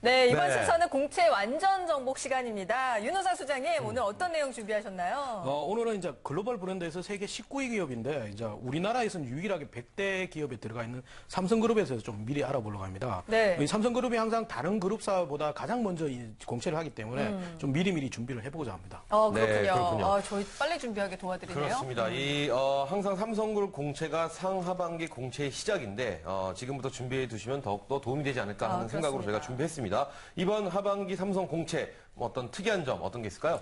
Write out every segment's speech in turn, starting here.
네, 이번 순서는 공채 완전 정복 시간입니다. 윤호상 소장님, 오늘 어떤 내용 준비하셨나요? 오늘은 이제 글로벌 브랜드에서 세계 19위 기업인데, 이제 우리나라에서는 유일하게 100대 기업에 들어가 있는 삼성그룹에서 좀 미리 알아보려고 합니다. 네. 이 삼성그룹이 항상 다른 그룹사보다 가장 먼저 이 공채를 하기 때문에 좀 미리미리 준비를 해보고자 합니다. 그렇군요. 네, 그렇군요. 저희 빨리 준비하게 도와드리네요. 그렇습니다. 항상 삼성그룹 공채가 상하반기 공채의 시작인데, 지금부터 준비해 두시면 더욱더 도움이 되지 않을까 하는 생각으로 그렇습니다. 저희가 준비했습니다. 이번 하반기 삼성 공채 어떤 특이한 점 어떤 게 있을까요?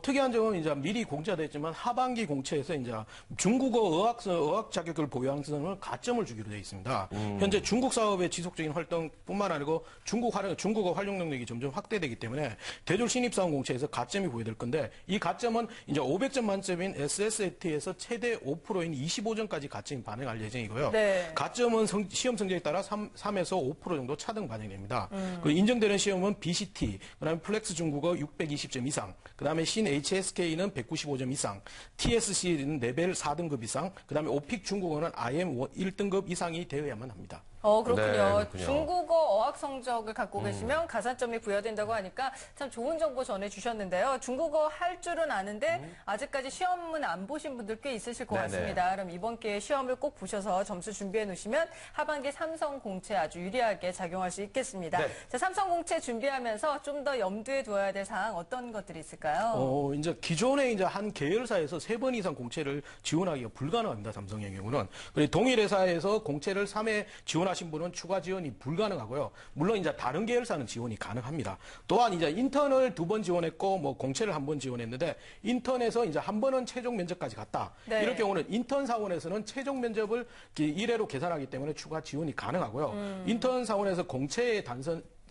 특이한 점은 이제 미리 공지가 됐지만 하반기 공채에서 이제 중국어 어학 자격을 보유한 사람을 가점을 주기로 되어 있습니다. 현재 중국 사업의 지속적인 활동뿐만 아니고 중국어 활용 능력이 점점 확대되기 때문에 대졸 신입사원 공채에서 가점이 부여될 건데 이 가점은 이제 500점 만점인 SSAT에서 최대 5%인 25점까지 가점이 반영할 예정이고요. 네. 가점은 시험 성적에 따라 3에서 5% 정도 차등 반영됩니다. 그리고 인정되는 시험은 BCT, 그다음에 플렉스 중국어 620점 이상, 그다음에 신 HSK는 195점 이상, TSC는 레벨 4등급 이상, 그다음에 오픽 중국어는 IM 1등급 이상이 되어야만 합니다. 그렇군요. 네, 그렇군요. 중국어 어학 성적을 갖고 계시면 가산점이 부여된다고 하니까 참 좋은 정보 전해주셨는데요. 중국어 할 줄은 아는데 아직까지 시험은 안 보신 분들 꽤 있으실 것 네네. 같습니다. 그럼 이번 기회에 시험을 꼭 보셔서 점수 준비해 놓으시면 하반기 삼성 공채 아주 유리하게 작용할 수 있겠습니다. 네. 자, 삼성 공채 준비하면서 좀 더 염두에 두어야 될 사항 어떤 것들이 있을까요? 이제 기존에 이제 한 계열사에서 3번 이상 공채를 지원하기가 불가능합니다. 삼성의 경우는. 그리고 동일 회사에서 공채를 3회 지원하신 분은 추가 지원이 불가능하고요. 물론 이제 다른 계열사는 지원이 가능합니다. 또한 이제 인턴을 2번 지원했고 뭐 공채를 1번 지원했는데 인턴에서 이제 1번은 최종 면접까지 갔다. 네. 이럴 경우는 인턴 사원에서는 최종 면접을 1회로 계산하기 때문에 추가 지원이 가능하고요. 인턴 사원에서 공채에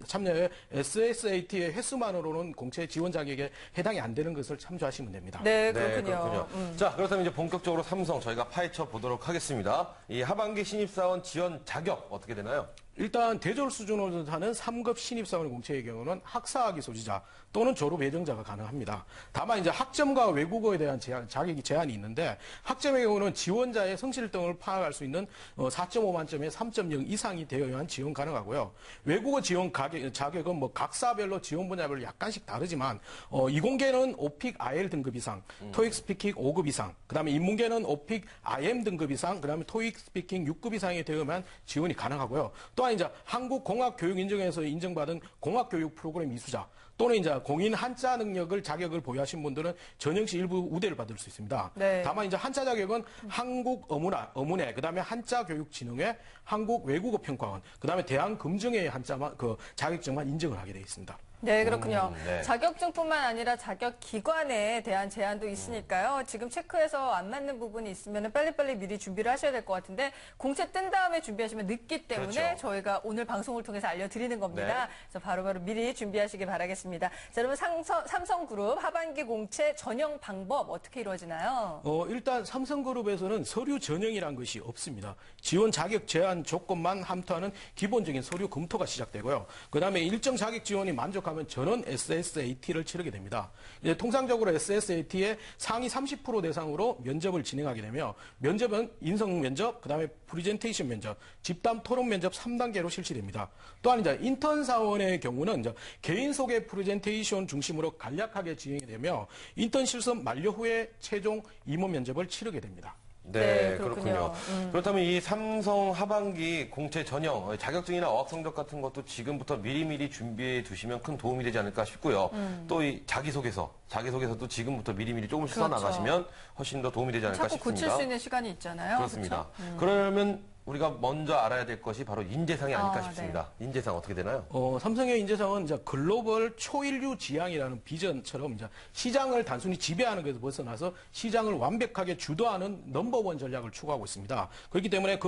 참여해 SSAT의 횟수만으로는 공채 지원 자격에 해당이 안 되는 것을 참조하시면 됩니다. 네, 네, 그렇군요. 자, 그렇다면 이제 본격적으로 삼성 저희가 파헤쳐 보도록 하겠습니다. 이 하반기 신입사원 지원 자격 어떻게 되나요? 일단 대졸 수준으로 하는 3급 신입사원 공채의 경우는 학사학위 소지자 또는 졸업 예정자가 가능합니다. 다만 이제 학점과 외국어에 대한 자격이 제한이 있는데 학점의 경우는 지원자의 성실 등을 파악할 수 있는 4.5 만점에 3.0 이상이 되어야만 지원 가능하고요. 외국어 지원 자격은 뭐 각사별로 지원 분야별로 약간씩 다르지만 이공계는 오픽 IL 등급 이상, 토익 스피킹 5급 이상, 그다음에 인문계는 오픽 IM 등급 이상, 그다음에 토익 스피킹 6급 이상이 되어야만 지원이 가능하고요. 또한 이제 한국공학교육인증에서 인정받은 공학교육 프로그램 이수자 또는 이제 공인 한자 능력을 자격을 보유하신 분들은 전형시 일부 우대를 받을 수 있습니다. 네. 다만 이제 한자 자격은 한국어문회, 그다음에 한자교육진흥회, 한국외국어평가원, 그다음에 대한금정회의 한자만 자격증만 인정을 하게 되어 있습니다. 네, 그렇군요. 네. 자격증뿐만 아니라 자격 기관에 대한 제한도 있으니까요. 지금 체크해서 안 맞는 부분이 있으면 빨리빨리 미리 준비를 하셔야 될 것 같은데 공채 뜬 다음에 준비하시면 늦기 때문에 그렇죠. 저희가 오늘 방송을 통해서 알려드리는 겁니다. 네. 그래서 바로바로 미리 준비하시기 바라겠습니다. 자, 여러분 삼성그룹 하반기 공채 전형 방법 어떻게 이루어지나요? 일단 삼성그룹에서는 서류 전형이라는 것이 없습니다. 지원 자격 제한 조건만 함토하는 기본적인 서류 검토가 시작되고요. 그다음에 일정 자격 지원이 만족하면 전원 SSAT를 치르게 됩니다. 이제 통상적으로 SSAT의 상위 30% 대상으로 면접을 진행하게 되며 면접은 인성 면접, 그다음에 프리젠테이션 면접, 집단 토론 면접 3단계로 실시됩니다. 또한 이제 인턴 사원의 경우는 이제 개인 소개 프리젠테이션 중심으로 간략하게 진행이 되며 인턴 실습 만료 후에 최종 임원 면접을 치르게 됩니다. 네, 그렇군요. 그렇다면 이 삼성 하반기 공채 전형 자격증이나 어학 성적 같은 것도 지금부터 미리미리 준비해 두시면 큰 도움이 되지 않을까 싶고요. 또 이 자기소개서도 지금부터 미리미리 조금씩 그렇죠. 써나가시면 훨씬 더 도움이 되지 않을까 자꾸 싶습니다. 고칠 수 있는 시간이 있잖아요. 그렇습니다. 그렇죠? 그러면 우리가 먼저 알아야 될 것이 바로 인재상이 아닐까 네. 싶습니다. 인재상 어떻게 되나요? 삼성의 인재상은 이제 글로벌 초인류 지향이라는 비전처럼 이제 시장을 단순히 지배하는 것에서 벗어나서 시장을 완벽하게 주도하는 넘버원 전략을 추구하고 있습니다. 그렇기 때문에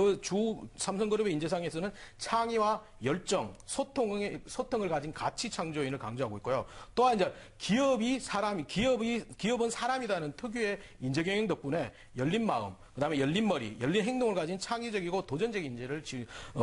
삼성그룹의 인재상에서는 창의와 열정, 소통을 가진 가치 창조인을 강조하고 있고요. 또한 이제 기업은 사람이라는 특유의 인재 경영 덕분에 열린 마음, 그다음에 열린 머리, 열린 행동을 가진 창의적이고 도전적인 인재를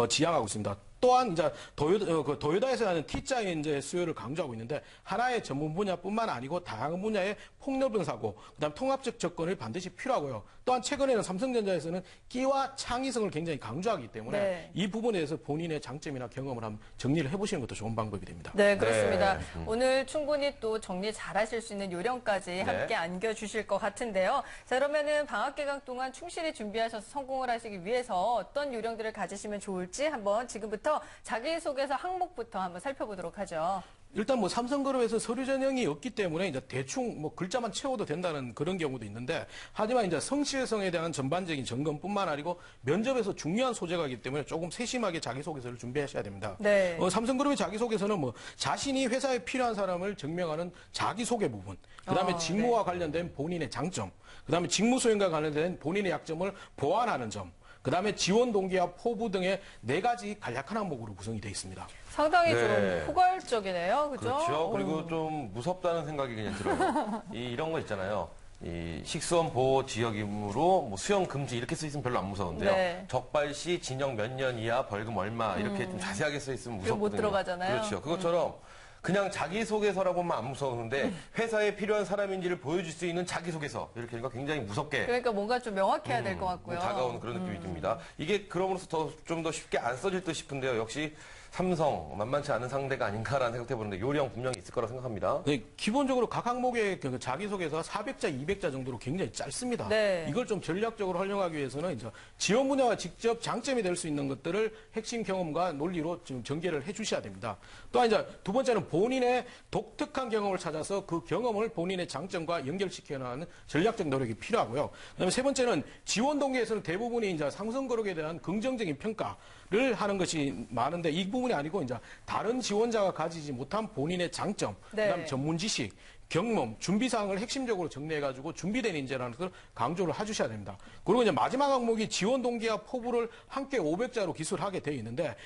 지향하고 있습니다. 또한 이제 도요다에서 하는 T자의 이제 수요를 강조하고 있는데 하나의 전문 분야뿐만 아니고 다양한 분야의 폭넓은 사고, 그다음 통합적 접근이 반드시 필요하고요. 또한 최근에는 삼성전자에서는 끼와 창의성을 굉장히 강조하기 때문에 네. 이 부분에 대해서 본인의 장점이나 경험을 한번 정리를 해보시는 것도 좋은 방법이 됩니다. 네, 그렇습니다. 네. 오늘 충분히 또 정리 잘하실 수 있는 요령까지 함께 안겨주실 것 같은데요. 자, 그러면은 방학 기간 동안 충실히 준비하셔서 성공을 하시기 위해서 어떤 요령들을 가지시면 좋을지 한번 지금부터 자기소개서 항목부터 한번 살펴보도록 하죠. 일단 뭐 삼성그룹에서 서류 전형이 없기 때문에 이제 대충 뭐 글자만 채워도 된다는 그런 경우도 있는데, 하지만 이제 성실성에 대한 전반적인 점검뿐만 아니고 면접에서 중요한 소재가기 때문에 조금 세심하게 자기소개서를 준비하셔야 됩니다. 네. 삼성그룹의 자기소개서는 뭐 자신이 회사에 필요한 사람을 증명하는 자기소개 부분, 그다음에 직무와 관련된 본인의 장점, 그다음에 직무 수행과 관련된 본인의 약점을 보완하는 점, 그다음에 지원 동기와 포부 등의 4가지 간략한 항목으로 구성이 되어 있습니다. 상당히 네. 좀 포괄적이네요. 그죠? 그렇죠. 그리고 좀 무섭다는 생각이 그냥 들어요. 이런 거 있잖아요. 이 식수원 보호 지역이므로 뭐 수영 금지 이렇게 써 있으면 별로 안 무서운데요. 네. 적발시 징역 몇 년 이하 벌금 얼마 이렇게 좀 자세하게 써 있으면 그럼 무섭거든요. 못 들어가잖아요. 그렇죠. 그것처럼 그냥 자기소개서라고만 안 무서우는데 회사에 필요한 사람인지를 보여줄 수 있는 자기소개서 이렇게 하니까 굉장히 무섭게 그러니까 뭔가 좀 명확해야 될 것 같고요. 다가오는 그런 느낌이 듭니다. 이게 그럼으로써 좀 더 쉽게 안 써질 듯 싶은데요. 역시 삼성 만만치 않은 상대가 아닌가라는 생각해 보는데 요령 분명히 있을 거라 생각합니다. 네, 기본적으로 각 항목의 그 자기소개서가 400자, 200자 정도로 굉장히 짧습니다. 네. 이걸 좀 전략적으로 활용하기 위해서는 이제 지원 분야와 직접 장점이 될 수 있는 것들을 핵심 경험과 논리로 좀 전개를 해 주셔야 됩니다. 또한 이제 두 번째는 본인의 독특한 경험을 찾아서 그 경험을 본인의 장점과 연결시켜 나가는 전략적 노력이 필요하고요. 그다음에 세 번째는 지원 동기에서는 대부분이 이제 삼성그룹에 대한 긍정적인 평가를 하는 것이 많은데 이 부분이 아니고 이제 다른 지원자가 가지지 못한 본인의 장점, 네. 그다음 전문 지식, 경험, 준비 사항을 핵심적으로 정리해가지고 준비된 인재라는 걸 강조를 해주셔야 됩니다. 그리고 이제 마지막 항목이 지원 동기와 포부를 함께 500자로 기술하게 되어 있는데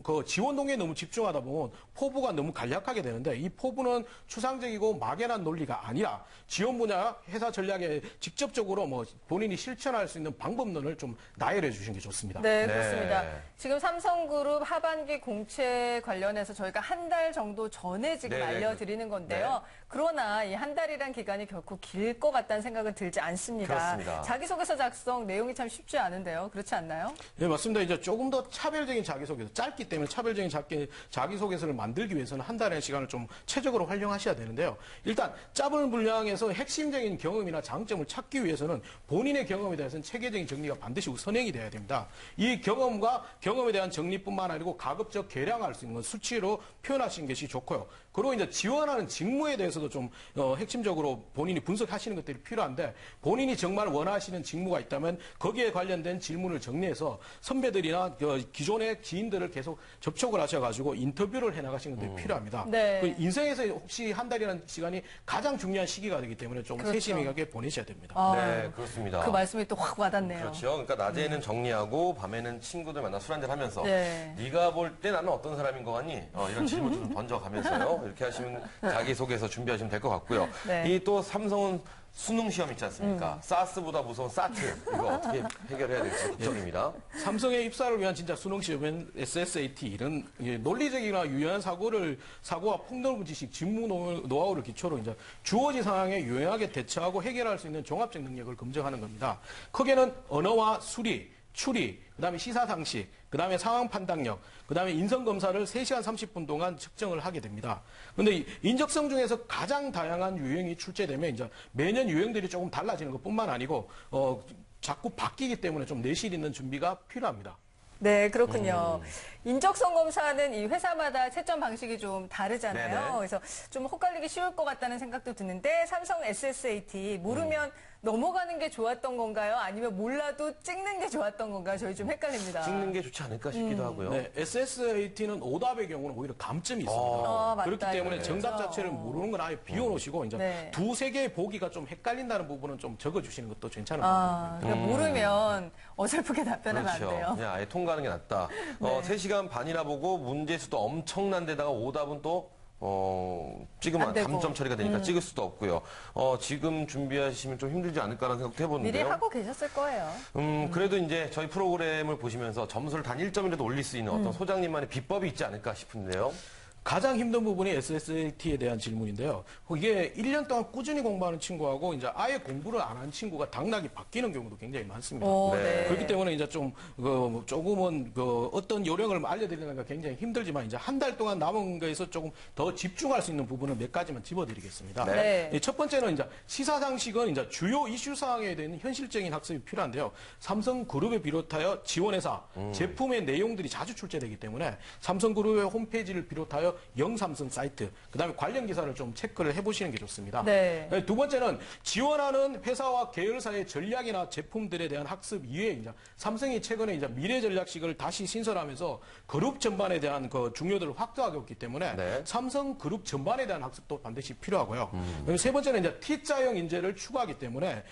그 지원 동기에 너무 집중하다 보면 포부가 너무 간략하게 되는데 이 포부는 추상적이고 막연한 논리가 아니라 지원 분야 회사 전략에 직접적으로 뭐 본인이 실천할 수 있는 방법론을 좀 나열해 주시는 게 좋습니다. 네, 네. 그렇습니다. 지금 삼성그룹 하반기 공채 관련해서 저희가 한 달 정도 전에 지금 네, 알려드리는 건데요. 그러나 이 한 달이란 기간이 결코 길 것 같다는 생각은 들지 않습니다. 그렇습니다. 자기소개서 작성 내용이 참 쉽지 않은데요. 그렇지 않나요? 네, 맞습니다. 이제 조금 더 차별적인 자기소개서, 짧기 때문에 차별적인 자기소개서를 만들기 위해서는 한 달의 시간을 좀 최적으로 활용하셔야 되는데요. 일단 짧은 분량에서 핵심적인 경험이나 장점을 찾기 위해서는 본인의 경험에 대해서는 체계적인 정리가 반드시 선행이 돼야 됩니다. 이 경험과 경험에 대한 정리뿐만 아니고 가급적 계량할 수 있는 건 수치로 표현하시는 것이 좋고요. 그리고 이제 지원하는 직무에 대해서도 좀 핵심적으로 본인이 분석하시는 것들이 필요한데, 본인이 정말 원하시는 직무가 있다면 거기에 관련된 질문을 정리해서 선배들이나 기존의 지인들을 계속 접촉을 하셔가지고 인터뷰를 해나가시는 것들이 필요합니다. 네. 그 인생에서 혹시 한 달이라는 시간이 가장 중요한 시기가 되기 때문에 좀 그렇죠. 세심하게 보내셔야 됩니다. 네, 그렇습니다. 그 말씀이 또 확 와닿네요. 그렇죠. 그러니까 낮에는 정리하고 밤에는 친구들 만나 술 한잔 하면서 네. 네가 볼 때 나는 어떤 사람인 거 같니? 이런 질문 좀 던져가면서요. 이렇게 하시면 자기소개서 준비하시면 될 것 같고요. 네. 이 또 삼성은 수능 시험 있지 않습니까? 사스보다 무서운 사트. 이거 어떻게 해결해야 될지 걱정입니다. 삼성의 입사를 위한 진짜 수능 시험은 SSAT 이런 논리적이나 유연한 사고와 폭넓은 지식, 직무 노하우를 기초로 이제 주어진 상황에 유연하게 대처하고 해결할 수 있는 종합적 능력을 검증하는 겁니다. 크게는 언어와 수리, 추리, 그다음에 시사상식, 그다음에 상황 판단력, 그다음에 인성검사를 3시간 30분 동안 측정을 하게 됩니다. 그런데 인적성 중에서 가장 다양한 유형이 출제되면 이제 매년 유형들이 조금 달라지는 것뿐만 아니고 자꾸 바뀌기 때문에 좀 내실 있는 준비가 필요합니다. 네, 그렇군요. 인적성 검사는 이 회사마다 채점 방식이 좀 다르잖아요. 네네. 그래서 좀 헛갈리기 쉬울 것 같다는 생각도 드는데 삼성 SSAT 모르면 넘어가는 게 좋았던 건가요? 아니면 몰라도 찍는 게 좋았던 건가요? 저희 좀 헷갈립니다. 찍는 게 좋지 않을까 싶기도 하고요. 네, SSAT는 오답의 경우는 오히려 감점이 있습니다. 아, 맞다. 그렇기 때문에 이거 정답 그렇죠. 자체를 모르는 건 아예 비워놓으시고 이제 네. 두세 개의 보기가 좀 헷갈린다는 부분은 좀 적어주시는 것도 괜찮은 것 아, 그러니까 모르면 어설프게 답변하면 그렇죠. 안 돼요. 그냥 아예 통과하는 게 낫다. 3시간 반이나 보고 문제수도 엄청난 데다가 오답은 또 찍으면 안 되고. 감점 처리가 되니까 찍을 수도 없고요. 지금 준비하시면 좀 힘들지 않을까라는 생각도 미리 해보는데요. 하고 계셨을 거예요. 그래도 이제 저희 프로그램을 보시면서 점수를 단 1점이라도 올릴 수 있는 어떤 소장님만의 비법이 있지 않을까 싶은데요. 가장 힘든 부분이 SSAT에 대한 질문인데요. 이게 1년 동안 꾸준히 공부하는 친구하고 이제 아예 공부를 안 한 친구가 당락이 바뀌는 경우도 굉장히 많습니다. 오, 네. 네. 그렇기 때문에 이제 조금은 어떤 요령을 알려드리는 게 굉장히 힘들지만 이제 한 달 동안 남은 거에서 조금 더 집중할 수 있는 부분을 몇 가지만 집어드리겠습니다. 네. 첫 번째는 이제 시사상식은 이제 주요 이슈 사항에 대한 현실적인 학습이 필요한데요. 삼성그룹을 비롯하여 지원회사 제품의 내용들이 자주 출제되기 때문에 삼성그룹의 홈페이지를 비롯하여 영삼성 사이트, 그다음에 관련 기사를 좀 체크를 해보시는 게 좋습니다. 네. 두 번째는 지원하는 회사와 계열사의 전략이나 제품들에 대한 학습 이외에 이제 삼성이 최근에 이제 미래 전략식을 다시 신설하면서 그룹 전반에 대한 그 중요도를 확대하고 있기 때문에 네. 삼성 그룹 전반에 대한 학습도 반드시 필요하고요. 그리고 세 번째는 이제 T자형 인재를 추구하기 때문에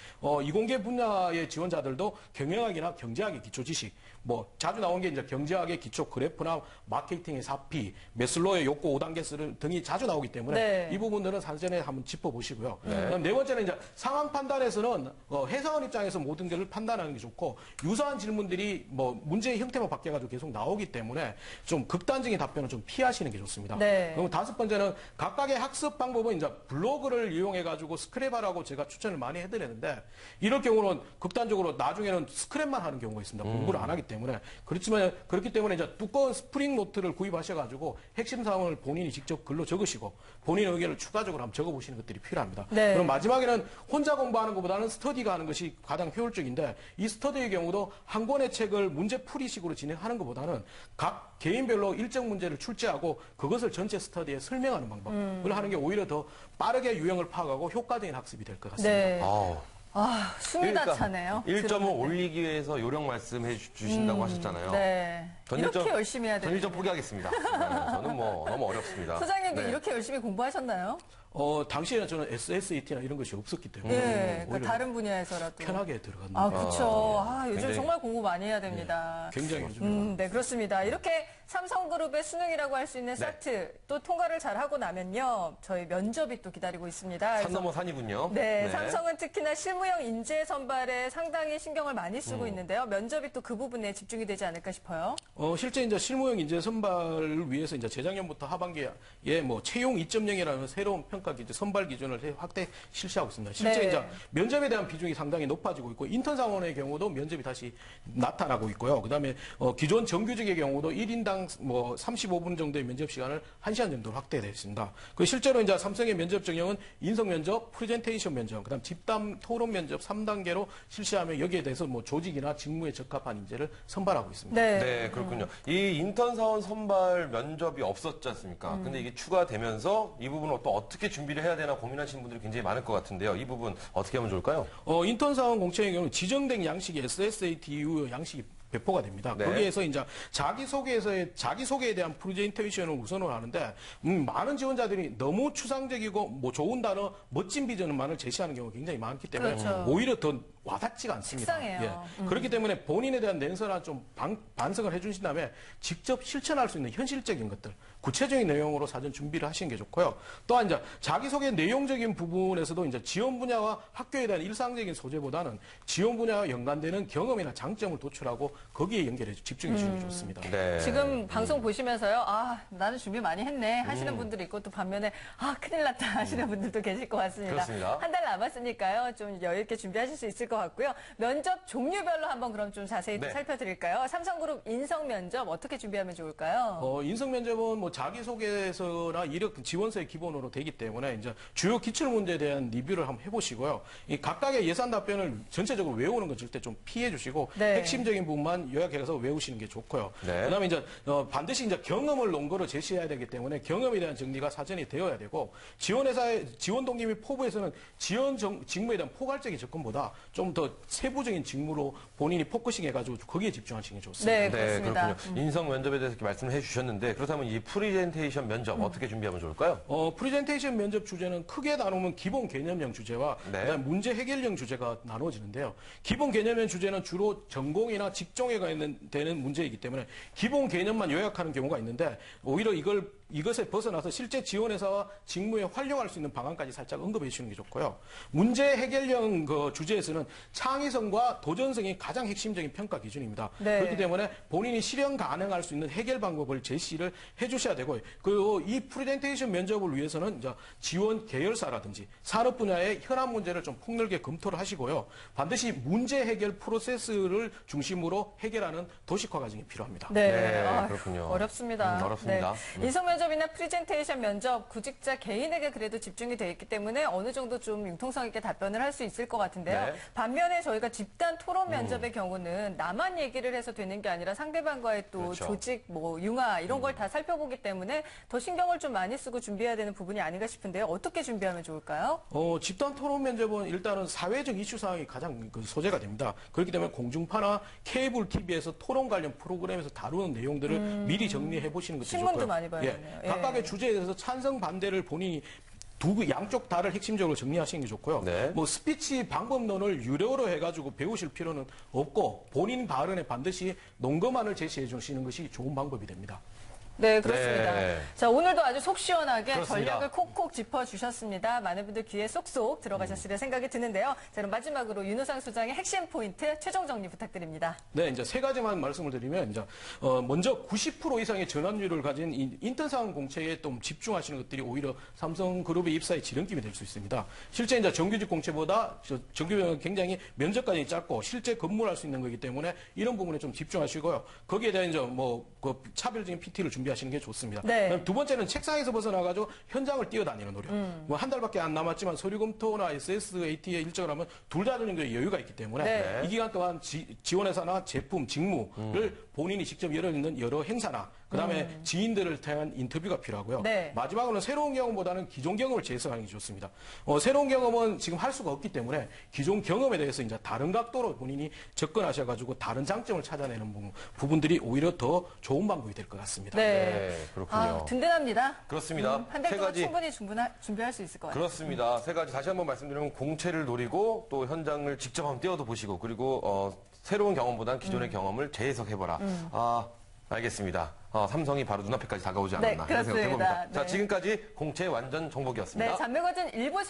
이공계 분야의 지원자들도 경영학이나 경제학의 기초 지식, 뭐 자주 나온 게 이제 경제학의 기초 그래프나 마케팅의 4P, 메슬로의 욕구 5단계 등이 자주 나오기 때문에 네. 이 부분들은 사전에 한번 짚어보시고요. 그다음 네 번째는 이제 상황 판단에서는 회사원 입장에서 모든 것을 판단하는 게 좋고 유사한 질문들이 뭐 문제의 형태만 바뀌어가지고 계속 나오기 때문에 좀 극단적인 답변은 좀 피하시는 게 좋습니다. 네. 그리고 다섯 번째는 각각의 학습 방법은 이제 블로그를 이용해가지고 스크랩하라고 제가 추천을 많이 해드렸는데 이럴 경우는 극단적으로 나중에는 스크랩만 하는 경우가 있습니다. 공부를 안 하기 때문에. 그렇지만 그렇기 때문에 이제 두꺼운 스프링 노트를 구입하셔가지고 핵심 사항을 본인이 직접 글로 적으시고 본인의 의견을 추가적으로 한번 적어보시는 것들이 필요합니다. 네. 그럼 마지막에는 혼자 공부하는 것보다는 스터디가 하는 것이 가장 효율적인데 이 스터디의 경우도 한 권의 책을 문제 풀이식으로 진행하는 것보다는 각 개인별로 일정 문제를 출제하고 그것을 전체 스터디에 설명하는 방법을 하는 게 오히려 더 빠르게 유형을 파악하고 효과적인 학습이 될 것 같습니다. 네. 아우. 아, 숨이 다 차네요. 1점을 들었는데. 올리기 위해서 요령 말씀해 주신다고 하셨잖아요. 네. 전 이렇게 1점 열심히 해야 전 되는 1점 포기하겠습니다. 네, 저는 뭐 너무 어렵습니다. 소장님도 네. 이렇게 열심히 공부하셨나요? 당시에는 저는 SSAT나 이런 것이 없었기 때문에 네. 그러니까 오히려 다른 분야에서라도. 편하게 들어갔는데 아, 그렇죠. 아, 요즘 굉장히- 정말 공부 많이 해야 됩니다. 굉장히 요즘 네, 그렇습니다. 이렇게 삼성그룹의 수능이라고 할 수 있는 사트 또 통과를 잘 하고 나면요, 저희 면접이 또 기다리고 있습니다. 산 그래서 넘어 산이군요. 네, 삼성은 특히나 실무형 인재 선발에 상당히 신경을 많이 쓰고 있는데요. 면접이 또 그 부분에 집중이 되지 않을까 싶어요. 실제 이제 실무형 인재 선발을 위해서 이제 재작년부터 하반기에 뭐 채용 2.0이라는 새로운 평가 기준, 선발 기준을 확대 실시하고 있습니다. 실제 네. 이제 면접에 대한 비중이 상당히 높아지고 있고 인턴 사원의 경우도 면접이 다시 나타나고 있고요. 그다음에 기존 정규직의 경우도 1인당 뭐 35분 정도의 면접 시간을 1시간 정도 확대되어 있습니다. 그 실제로 이제 삼성의 면접 정형은 인성 면접, 프레젠테이션 면접, 그다음 집단 토론 면접 3단계로 실시하며 여기에 대해서 뭐 조직이나 직무에 적합한 인재를 선발하고 있습니다. 네. 네, 그렇군요. 이 인턴 사원 선발 면접이 없었지 않습니까? 근데 이게 추가되면서 이 부분을 또 어떻게 준비를 해야 되나 고민하시는 분들이 굉장히 많을 것 같은데요. 이 부분 어떻게 하면 좋을까요? 인턴 사원 공채의 경우는 지정된 양식이 SSAT 이후 양식이 배포가 됩니다. 네. 거기에서 이제 자기소개에 대한 프레젠테이션을 우선을 하는데, 많은 지원자들이 너무 추상적이고, 뭐 좋은 단어, 멋진 비전만을 제시하는 경우가 굉장히 많기 때문에, 그렇죠. 오히려 더 와닿지가 않습니다. 식상해요. 그렇기 때문에 본인에 대한 냉철한 좀 반성을 해주신 다음에 직접 실천할 수 있는 현실적인 것들, 구체적인 내용으로 사전 준비를 하시는 게 좋고요. 또한 이제 자기소개 내용적인 부분에서도 이제 지원 분야와 학교에 대한 일상적인 소재보다는 지원 분야와 연관되는 경험이나 장점을 도출하고 거기에 연결해 집중해 주시는 게 좋습니다. 네. 지금 방송 보시면서요, 아, 나는 준비 많이 했네 하시는 분들이 있고 또 반면에, 아, 큰일 났다 하시는 분들도 계실 것 같습니다. 그렇습니다. 한 달 남았으니까요, 좀 여유 있게 준비하실 수 있을 것 같고요. 면접 종류별로 한번 그럼 좀 자세히 또 네. 살펴드릴까요? 삼성그룹 인성 면접 어떻게 준비하면 좋을까요? 인성 면접은 뭐 자기소개서나 이력 지원서의 기본으로 되기 때문에 이제 주요 기출 문제에 대한 리뷰를 한번 해보시고요. 이 각각의 예산 답변을 전체적으로 외우는 건 절대 좀 피해 주시고 네. 핵심적인 부분만 요약해서 외우시는 게 좋고요. 네. 그다음에 이제 반드시 이제 경험을 논거로 제시해야 되기 때문에 경험에 대한 정리가 사전에 되어야 되고 지원회사의 지원 동기 및 포부에서는 지원 직무에 대한 포괄적인 접근보다 좀 더 세부적인 직무로 본인이 포커싱 해가지고 거기에 집중하시는 게 좋습니다. 네, 그렇습니다. 그렇군요. 인성 면접에 대해서 이렇게 말씀을 해주셨는데 그렇다면 이 프리젠테이션 면접 어떻게 준비하면 좋을까요? 프레젠테이션 면접 주제는 크게 나누면 기본 개념형 주제와 네. 그다음에 문제 해결형 주제가 나눠지는데요. 기본 개념형 주제는 주로 전공이나 직종에 관련되는 문제이기 때문에 기본 개념만 요약하는 경우가 있는데 오히려 이걸 이것에 벗어나서 실제 지원회사와 직무에 활용할 수 있는 방안까지 살짝 언급해 주시는 게 좋고요. 문제 해결형 그 주제에서는 창의성과 도전성이 가장 핵심적인 평가 기준입니다. 네. 그렇기 때문에 본인이 실현 가능할 수 있는 해결 방법을 제시를 해주셔야 되고요. 그리고 이 프레젠테이션 면접을 위해서는 이제 지원 계열사라든지 산업 분야의 현안 문제를 좀 폭넓게 검토를 하시고요. 반드시 문제 해결 프로세스를 중심으로 해결하는 도식화 과정이 필요합니다. 네, 아유, 그렇군요. 어렵습니다. 어렵습니다. 네. 인성 면접이나 프레젠테이션 면접, 구직자 개인에게 그래도 집중이 되어 있기 때문에 어느 정도 좀 융통성 있게 답변을 할 수 있을 것 같은데요. 네. 반면에 저희가 집단 토론 면접의 경우는 나만 얘기를 해서 되는 게 아니라 상대방과의 또 그렇죠. 조직, 뭐 융화 이런 걸 다 살펴보기 때문에 더 신경을 좀 많이 쓰고 준비해야 되는 부분이 아닌가 싶은데요. 어떻게 준비하면 좋을까요? 집단 토론 면접은 일단은 사회적 이슈 사항이 가장 그 소재가 됩니다. 그렇기 때문에 공중파나 케이블 TV에서 토론 관련 프로그램에서 다루는 내용들을 미리 정리해 보시는 것이 좋고요. 신문도 많이 봐야겠네요. 예. 각각의 주제에 대해서 찬성 반대를 본인이 양쪽 다를 핵심적으로 정리하시는 게 좋고요. 네. 뭐 스피치 방법론을 유료로 해가지고 배우실 필요는 없고 본인 발언에 반드시 논거만을 제시해 주시는 것이 좋은 방법이 됩니다. 네, 그렇습니다. 네. 자, 오늘도 아주 속 시원하게 그렇습니다. 전략을 콕콕 짚어주셨습니다. 많은 분들 귀에 쏙쏙 들어가셨으리라 생각이 드는데요. 자, 그럼 마지막으로 윤우상 소장의 핵심 포인트 최종 정리 부탁드립니다. 네, 이제 세 가지만 말씀을 드리면, 이제, 먼저 90% 이상의 전환율을 가진 인턴상 공채에 좀 집중하시는 것들이 오히려 삼성그룹의 입사의 지름길이 될 수 있습니다. 실제 이제 정규직 공채보다 정규직은 굉장히 면접까지 짧고 실제 근무를 할 수 있는 거기 때문에 이런 부분에 좀 집중하시고요. 거기에 대한 이제 그 차별적인 PT를 준비하시는 게 좋습니다. 네. 그다음 두 번째는 책상에서 벗어나가지고 현장을 뛰어다니는 노력. 뭐 한 달밖에 안 남았지만 서류 검토나 SS, AT에 일정을 하면 둘 다 정도의 여유가 있기 때문에 네. 이 기간 동안 지원회사나 제품, 직무를 본인이 직접 열어있는 여러 행사나 그다음에 지인들을 통한 인터뷰가 필요하고요. 네. 마지막으로는 새로운 경험보다는 기존 경험을 재해석하는 게 좋습니다. 새로운 경험은 지금 할 수가 없기 때문에 기존 경험에 대해서 이제 다른 각도로 본인이 접근하셔가지고 다른 장점을 찾아내는 부분들이 오히려 더 좋은 방법이 될 것 같습니다. 네. 네, 그렇군요. 아, 든든합니다. 그렇습니다. 한 달 세 동안 가지. 충분히 준비할 수 있을 것 같아요. 그렇습니다. 세 가지 다시 한번 말씀드리면 공채를 노리고 또 현장을 직접 한번 뛰어도 보시고 그리고 새로운 경험보다는 기존의 경험을 재해석해보라. 알겠습니다. 삼성이 바로 눈앞에까지 다가오지 않았나 네, 이런 생각이 그렇습니다. 해봅니다. 자, 네. 지금까지 공채 완전 정복이었습니다. 네, 잔매거진 일부